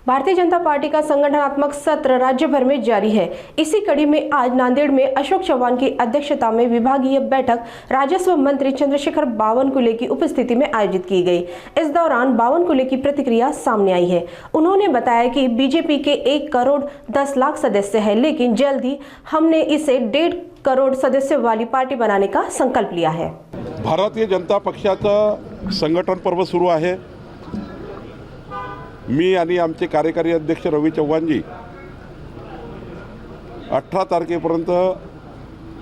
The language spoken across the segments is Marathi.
भारतीय जनता पार्टी का संगठनात्मक सत्र राज्य भर में जारी है। इसी कड़ी में आज नांदेड़ में अशोक चौहान की अध्यक्षता में विभागीय बैठक राजस्व मंत्री चंद्रशेखर बावनकुले की उपस्थिति में आयोजित की गई। इस दौरान बावनकुले की प्रतिक्रिया सामने आई है। उन्होंने बताया कि बीजेपी के 1 करोड़ 10 लाख सदस्य है, लेकिन जल्द ही हमने इसे 1.5 करोड़ सदस्य वाली पार्टी बनाने का संकल्प लिया है। भारतीय जनता पक्षाचं संघटन पर्व सुरू आहे। मी आणि आमचे कार्यकारी अध्यक्ष रवी चव्हाणजी 18 तारखेपर्यंत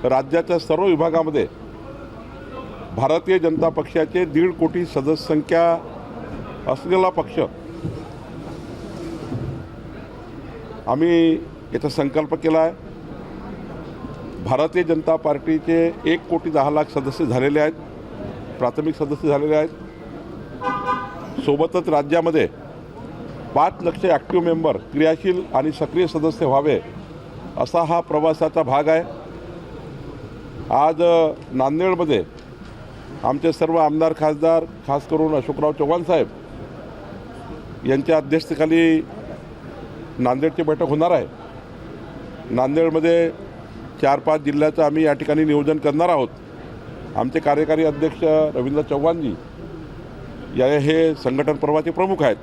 राज्याच्या सर्व विभागामध्ये भारतीय जनता पक्षाचे 1.5 कोटी सदस्य संख्या असलेला पक्ष आम्ही याचा संकल्प केला आहे। भारतीय जनता पार्टीचे 1 कोटी 10 लाख सदस्य झालेले आहेत, प्राथमिक सदस्य झालेले आहेत। सोबतच राज्यामध्ये 5 लाख ॲक्टिव्ह मेंबर क्रियाशील आणि सक्रिय सदस्य व्हावे असा हा प्रवासाचा भाग आहे। आज नांदेडमध्ये आमचे सर्व आमदार खासदार खास करून अशोकराव चव्हाण साहेब यांच्या अध्यक्षतेखाली नांदेडची बैठक होणार आहे। नांदेडमध्ये 4-5 जिल्ह्याचं आम्ही या ठिकाणी नियोजन करणार आहोत। आमचे कार्यकारी अध्यक्ष रवींद्र चव्हाणजी हे संघटन पर्वाचे प्रमुख आहेत।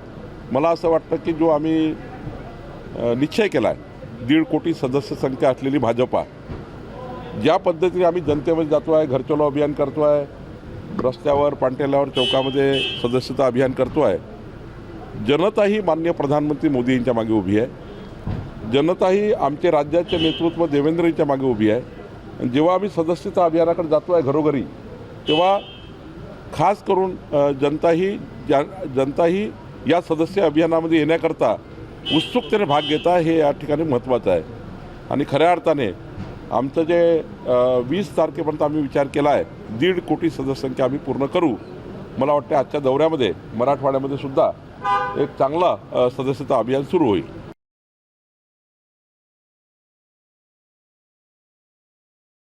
मला असं वाटतं की जो आम्ही निश्चय केला आहे 1.5 कोटी सदस्य संख्या असलेली भाजपा, ज्या पद्धतीने आम्ही जनतेमध्ये जातो आहे, घर चलो अभियान करतो आहे, रस्त्यावर पांटेल्यावर चौकामध्ये सदस्यता अभियान करतो आहे, जनताही माननीय प्रधानमंत्री मोदी यांच्या मागे उभी आहे। जनताही आमचे राज्याचे नेतृत्व देवेंद्रजींच्या मागे उभी आहे। जेव्हा आम्ही सदस्यता अभियानाकडे जातो आहे घरोघरी, तेव्हा खास करून जनताही या सदस्य अभियानामध्ये येण्याकरता उत्सुकतेने भाग घेता हे या ठिकाणी महत्त्वाचं आहे। आणि खऱ्या अर्थाने आमचं जे 20 तारखेपर्यंत आम्ही विचार केला आहे 1.5 कोटी सदस्य संख्या आम्ही पूर्ण करू। मला वाटतं आजच्या दौऱ्यामध्ये मराठवाड्यामध्ये सुद्धा एक चांगला सदस्यता अभियान सुरू होईल।